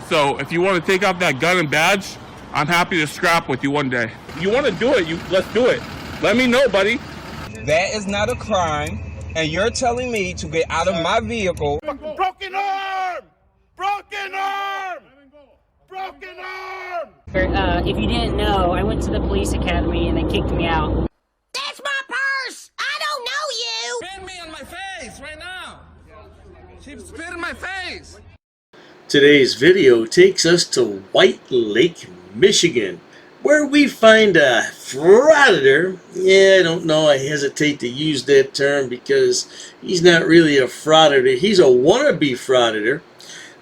So if you want to take out that gun and badge, I'm happy to scrap with you one day. You want to do it, let's do it. Let me know, buddy. That is not a crime, and you're telling me to get out of my vehicle. Broken arm! Broken arm! Broken arm! If you didn't know, I went to the police academy and they kicked me out. That's my purse! I don't know you! Spit me on my face right now! She spit in my face! Today's video takes us to White Lake, Michigan, where we find a Frauditor. Yeah, I don't know, I hesitate to use that term because he's not really a Frauditor. He's a wannabe Frauditor,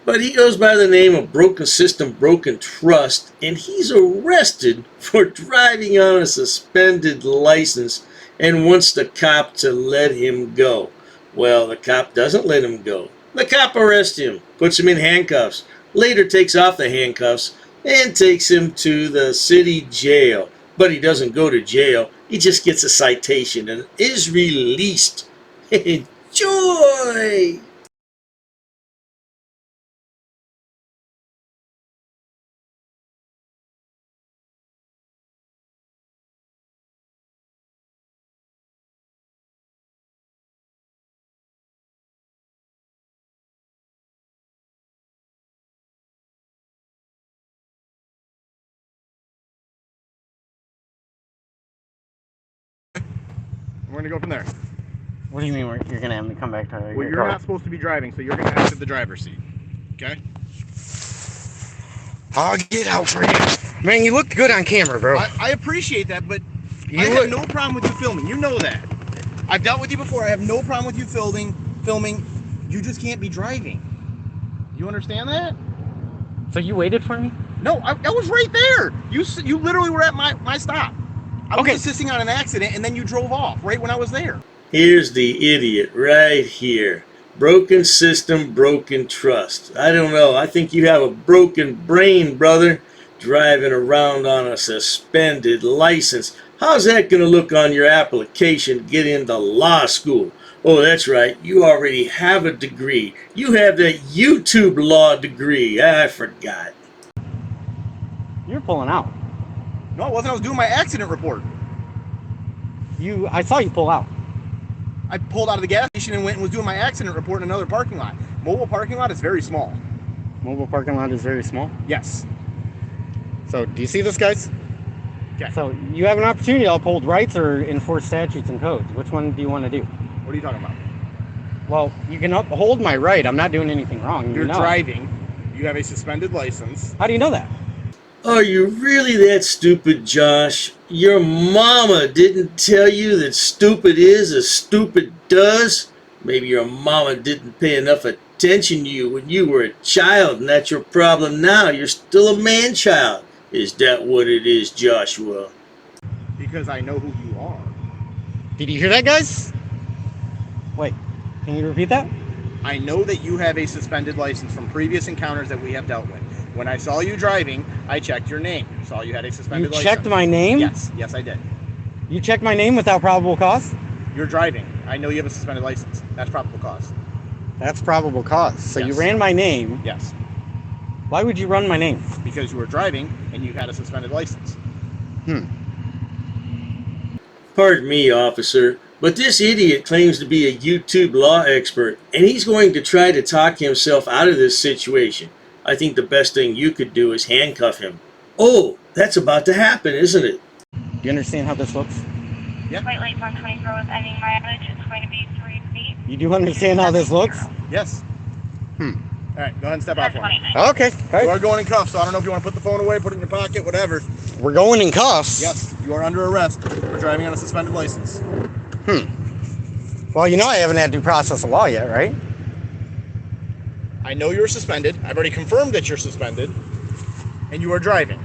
but he goes by the name of Broken System, Broken Trust, and he's arrested for driving on a suspended license and wants the cop to let him go. Well, the cop doesn't let him go. The cop arrests him, puts him in handcuffs, later takes off the handcuffs, and takes him to the city jail. But he doesn't go to jail, he just gets a citation and is released. Enjoy! We're gonna go from there. What do you mean you're going to have me come back to Well, you're not supposed to be driving, so you're gonna exit the driver's seat. Okay? I'll get out for you. Man, you look good on camera, bro. I appreciate that, but You I look- have no problem with you filming. You know that. I've dealt with you before. I have no problem with you filming. You just can't be driving. You understand that? So you waited for me? No, I was right there. You literally were at my stop. I was assisting on an accident, and then you drove off right when I was there. Here's the idiot right here. Broken system, broken trust. I don't know. I think you have a broken brain, brother, driving around on a suspended license. How's that going to look on your application to get into law school? Oh, that's right. You already have a degree. You have that YouTube law degree. I forgot. You're pulling out. No, I wasn't. I was doing my accident report. I saw you pull out. I pulled out of the gas station and went and was doing my accident report in another parking lot. Mobile parking lot is very small. Mobile parking lot is very small. Yes. So, do you see this, guys? Okay. So you have an opportunity to uphold rights or enforce statutes and codes. Which one do you want to do? What are you talking about? Well, you can uphold my right. I'm not doing anything wrong. You're You know. driving. You have a suspended license. How do you know that? Are you really that stupid, Josh? Your mama didn't tell you that stupid is as stupid does? Maybe your mama didn't pay enough attention to you when you were a child, and that's your problem now. You're still a man-child. Is that what it is, Joshua? Because I know who you are. Did you hear that, guys? Wait, can you repeat that? I know that you have a suspended license from previous encounters that we have dealt with. When I saw you driving, I checked your name. Saw you had a suspended license. You checked my name? Yes, I did. You checked my name without probable cause? You're driving. I know you have a suspended license. That's probable cause. That's probable cause. So you Yes. ran my name. Yes. Why would you run my name? Because you were driving and you had a suspended license. Pardon me, officer, but this idiot claims to be a YouTube law expert, and he's going to try to talk himself out of this situation. I think the best thing you could do is handcuff him. Oh, that's about to happen, isn't it? Do you understand how this looks? Yeah. White Lake 124 with ending mileage. It's going to be 3 feet. You do understand how this looks? Yes. All right, go ahead and step out for me. Okay. You are going in cuffs, so I don't know if you want to put the phone away, put it in your pocket, whatever. We're going in cuffs. Yes, you are under arrest for driving on a suspended license. Well, you know I haven't had due process of law yet, right? I know you're suspended. I've already confirmed that you're suspended. And you are driving.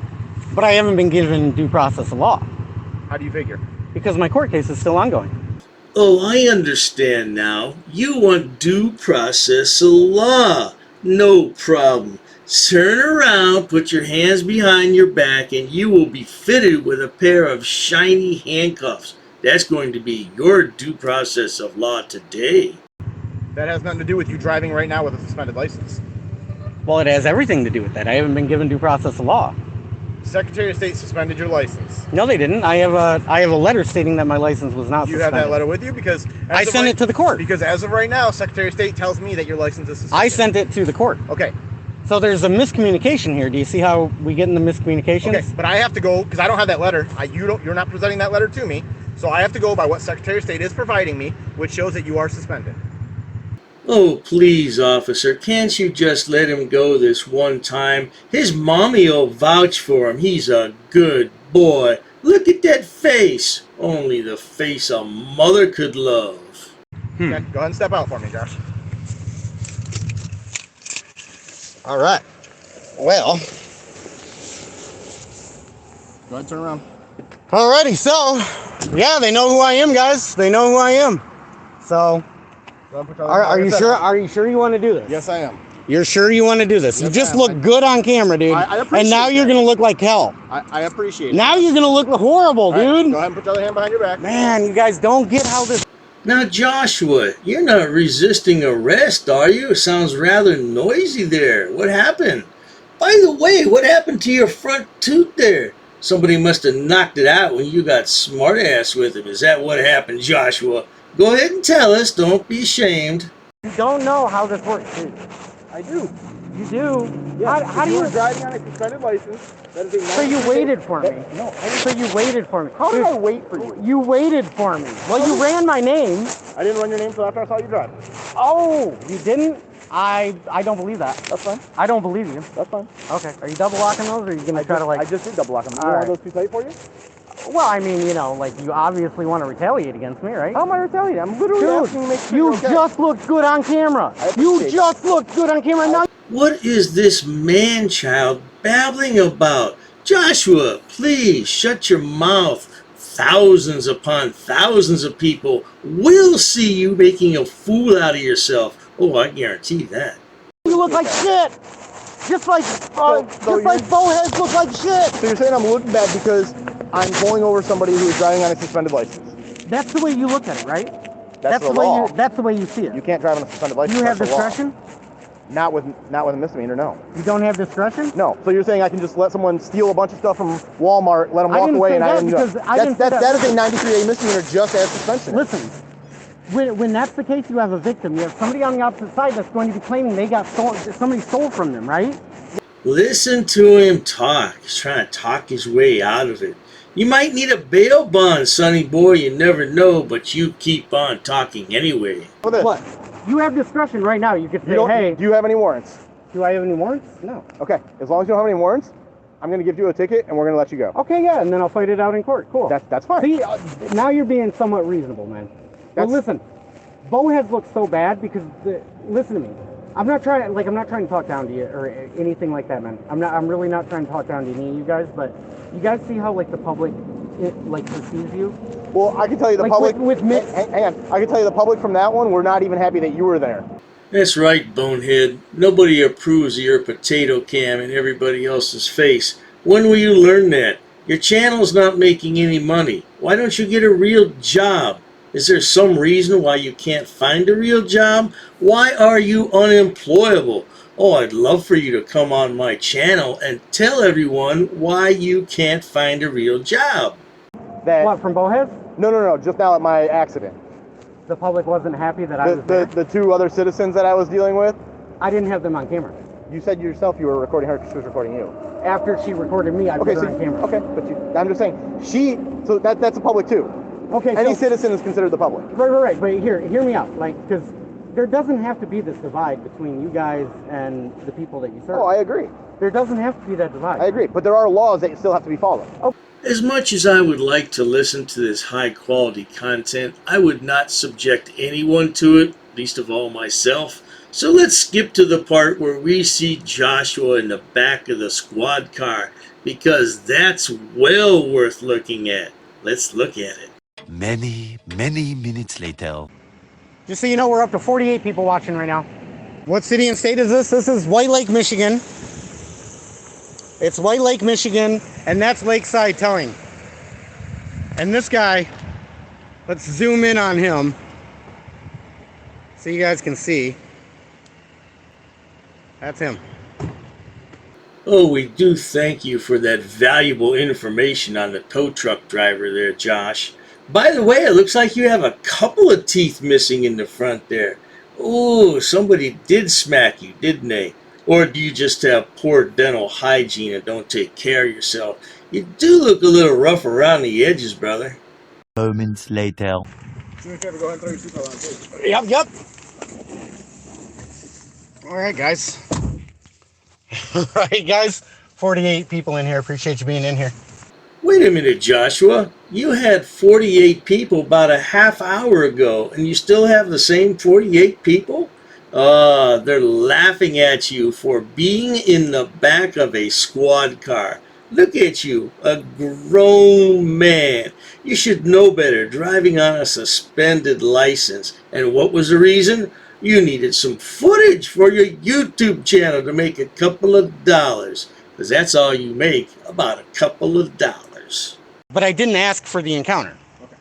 But I haven't been given due process of law How do you figure? because my court case is still ongoing. Oh, I understand now. You want due process of law. No problem. Turn around, put your hands behind your back, and you will be fitted with a pair of shiny handcuffs. That's going to be your due process of law today. That has nothing to do with you driving right now with a suspended license. Well, it has everything to do with that. I haven't been given due process of law. Secretary of State suspended your license. No, they didn't. I have a letter stating that my license was not You suspended. have that letter with you? Because I sent it to the court. Because as of right now, Secretary of State tells me that your license is suspended. I sent it to the court. Okay. So there's a miscommunication here. Do you see how we get in the miscommunications? Okay, but I have to go because I don't have that letter. You're not presenting that letter to me, so I have to go by what Secretary of State is providing me, which shows that you are suspended. Oh, please, officer, can't you just let him go this one time? His mommy will vouch for him. He's a good boy. Look at that face. Only the face a mother could love. Okay, go ahead and step out for me, Josh. All right. Well. Go ahead, turn around. Alrighty, so, yeah, they know who I am, guys. They know who I am. So, are you sure? Are you sure you want to do this? Yes, I am. You're sure you want to do this? Yes, you just look good on camera, dude. I appreciate and now you're that. gonna look like hell. I appreciate it. Now you're gonna look horrible, dude. Right, go ahead and put your other hand behind your back. Man, you guys don't get how this. Now, Joshua, you're not resisting arrest, are you? It sounds rather noisy there. What happened? By the way, what happened to your front tooth there? Somebody must have knocked it out when you got smart-ass with him. Is that what happened, Joshua? Go ahead and tell us. Don't be ashamed. You don't know how this works, dude. I do. You do. Yeah, How do you? were driving on a suspended license. That is a So you waited for me. No. So you waited for me. How did I wait for you? You waited for me. Well, you ran my name. I didn't run your name until after I saw you drive. Oh, you didn't? I don't believe that. That's fine. I don't believe you. That's fine. Okay. Are you double locking those, or are you gonna try to like? I just did double lock them. You All want right. those too tight for you? Well, I mean, you know, like you obviously want to retaliate against me, right? How am I retaliating? I'm literally asking to make sure You you're okay. just looked good on camera. You appreciate just looked good on camera. Now What is this man-child babbling about? Joshua, please shut your mouth. Thousands upon thousands of people will see you making a fool out of yourself. Oh, I guarantee that. you look like shit. Just like bowheads look like shit. So you're saying I'm looking bad because I'm pulling over somebody who is driving on a suspended license? That's the way you look at it, right? That's the way law. that's the way you see it. You can't drive on a suspended license. You have That's the law. discretion? Not with a misdemeanor, no. You don't have discretion? No. So you're saying I can just let someone steal a bunch of stuff from Walmart, let them walk away, and that is a 93A misdemeanor just as suspension. Listen, when that's the case, you have a victim. You have somebody on the opposite side that's going to be claiming they got stolen. Somebody stole from them, right? Listen to him talk. He's trying to talk his way out of it. You might need a bail bond, sonny boy. You never know, but you keep on talking anyway. What? You have discretion right now. You could say, hey. Do you have any warrants? Do I have any warrants? No. Okay. As long as you don't have any warrants, I'm going to give you a ticket and we're going to let you go. Okay, yeah, and then I'll fight it out in court. Cool. That's fine. See, now you're being somewhat reasonable, man. Well, listen, bowheads look so bad because listen to me. I'm not trying to talk down to you or anything like that, man. I'm really not trying to talk down to any of you guys, but you guys see how like the public perceives you? Well, I can tell you the public hang on. I can tell you the public from that one, we're not even happy that you were there. That's right, bonehead. Nobody approves of your potato cam in everybody else's face. When will you learn that? Your channel's not making any money. Why don't you get a real job? Is there some reason why you can't find a real job? Why are you unemployable? Oh, I'd love for you to come on my channel and tell everyone why you can't find a real job. What, from bowheads? No. Just now at my accident. The public wasn't happy that I was there? The two other citizens that I was dealing with? I didn't have them on camera. You said yourself you were recording her because she was recording you. After she recorded me, I put her on camera. Okay, but I'm just saying, so that's the public too. Okay. Any citizen is considered the public. Right. But hear me out. Like, because there doesn't have to be this divide between you guys and the people that you serve. Oh, I agree. There doesn't have to be that divide. I agree, but there are laws that still have to be followed. Oh. As much as I would like to listen to this high-quality content, I would not subject anyone to it, least of all myself. So let's skip to the part where we see Joshua in the back of the squad car, because that's well worth looking at. Let's look at it. Many minutes later. Just so you know, we're up to 48 people watching right now. What city and state is this? This is White Lake, Michigan. It's White Lake, Michigan, and that's Lakeside Towing. And this guy, let's zoom in on him so you guys can see. That's him. Oh, we do thank you for that valuable information on the tow truck driver there, Josh. By the way, it looks like you have a couple of teeth missing in the front there. Oh, somebody did smack you, didn't they? Or do you just have poor dental hygiene and don't take care of yourself? You do look a little rough around the edges, brother. Moments later. Yep. All right, guys. All right, guys. 48 people in here. Appreciate you being in here. Wait a minute, Joshua. You had 48 people about a half hour ago, and you still have the same 48 people? They're laughing at you for being in the back of a squad car. Look at you, a grown man. You should know better, driving on a suspended license. And what was the reason? You needed some footage for your YouTube channel to make a couple of dollars. Because that's all you make, about a couple of dollars. But I didn't ask for the encounter. Okay.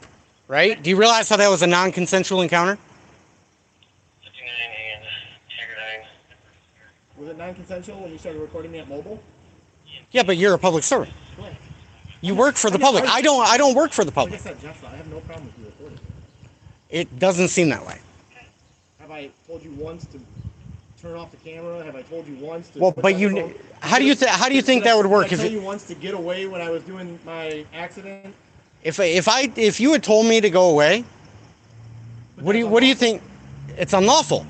Right? Do you realize how that was a non-consensual encounter? 59 and Tiger 9. Was it non-consensual when you started recording me at mobile? Yeah, but you're a public servant. Right. You work for the public. I don't work for the Like public. I said, Jeff, I have no problem with you recording. It doesn't seem that way. Have I told you once to turn off the camera? Have I told you once to? Well, but you, how do you think that would work? Did I tell you once to get away when I was doing my accident? If you had told me to go away, what do you think? It's unlawful.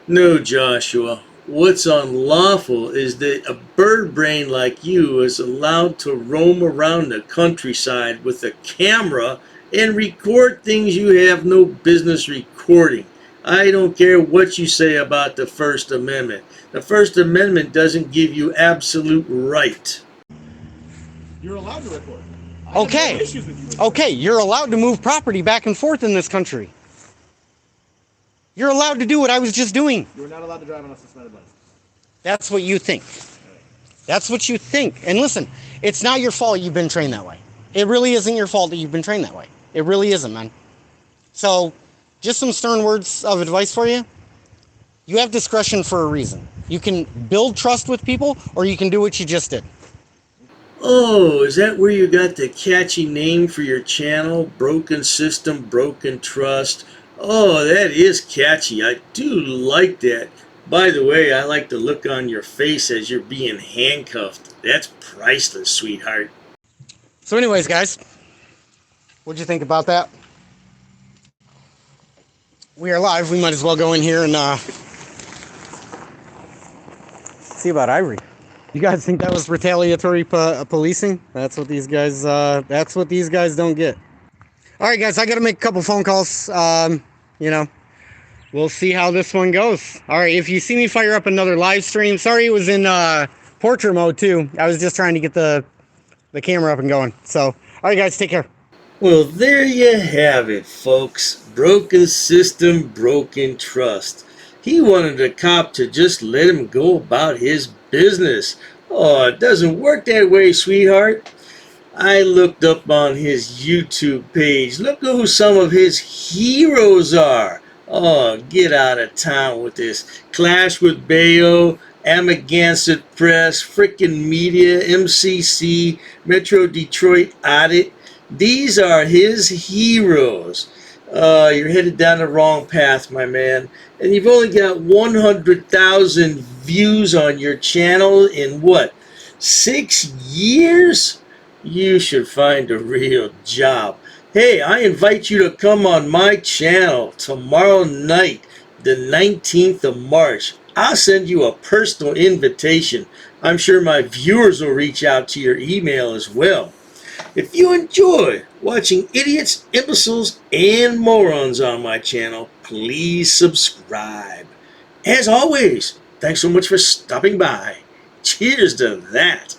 No, Joshua. What's unlawful is that a bird brain like you is allowed to roam around the countryside with a camera and record things you have no business recording. I don't care what you say about the First Amendment. The First Amendment doesn't give you absolute right. You're allowed to record. Okay. Okay, you're allowed to move property back and forth in this country. You're allowed to do what I was just doing. You're not allowed to drive on a suspended license. That's what you think. That's what you think. And listen, it's not your fault you've been trained that way. It really isn't your fault that you've been trained that way. It really isn't, man. So, just some stern words of advice for you. You have discretion for a reason. You can build trust with people, or you can do what you just did. Oh, is that where you got the catchy name for your channel? Broken System, Broken Trust. Oh, that is catchy. I do like that. By the way, I like the look on your face as you're being handcuffed. That's priceless, sweetheart. So anyways, guys, what'd you think about that? We are live. We might as well go in here and see about Ivory. You guys think that was retaliatory policing? That's what these guys. That's what these guys don't get. All right, guys, I got to make a couple phone calls. You know, we'll see how this one goes. All right, if you see me fire up another live stream, sorry it was in portrait mode too. I was just trying to get the camera up and going. So, all right, guys, take care. Well, there you have it, folks. Broken system, broken trust. He wanted the cop to just let him go about his business. Oh, it doesn't work that way, sweetheart. I looked up on his YouTube page. Look who some of his heroes are. Oh, get out of town with this. Clash with Bayo, Amagansett Press, Frickin' Media, MCC, Metro Detroit Audit. These are his heroes. You're headed down the wrong path, my man. And you've only got 100,000 views on your channel in what, 6 years? You should find a real job. Hey, I invite you to come on my channel tomorrow night, the 19th of March. I'll send you a personal invitation. I'm sure my viewers will reach out to your email as well. If you enjoy watching idiots, imbeciles, and morons on my channel, please subscribe. As always, thanks so much for stopping by. Cheers to that.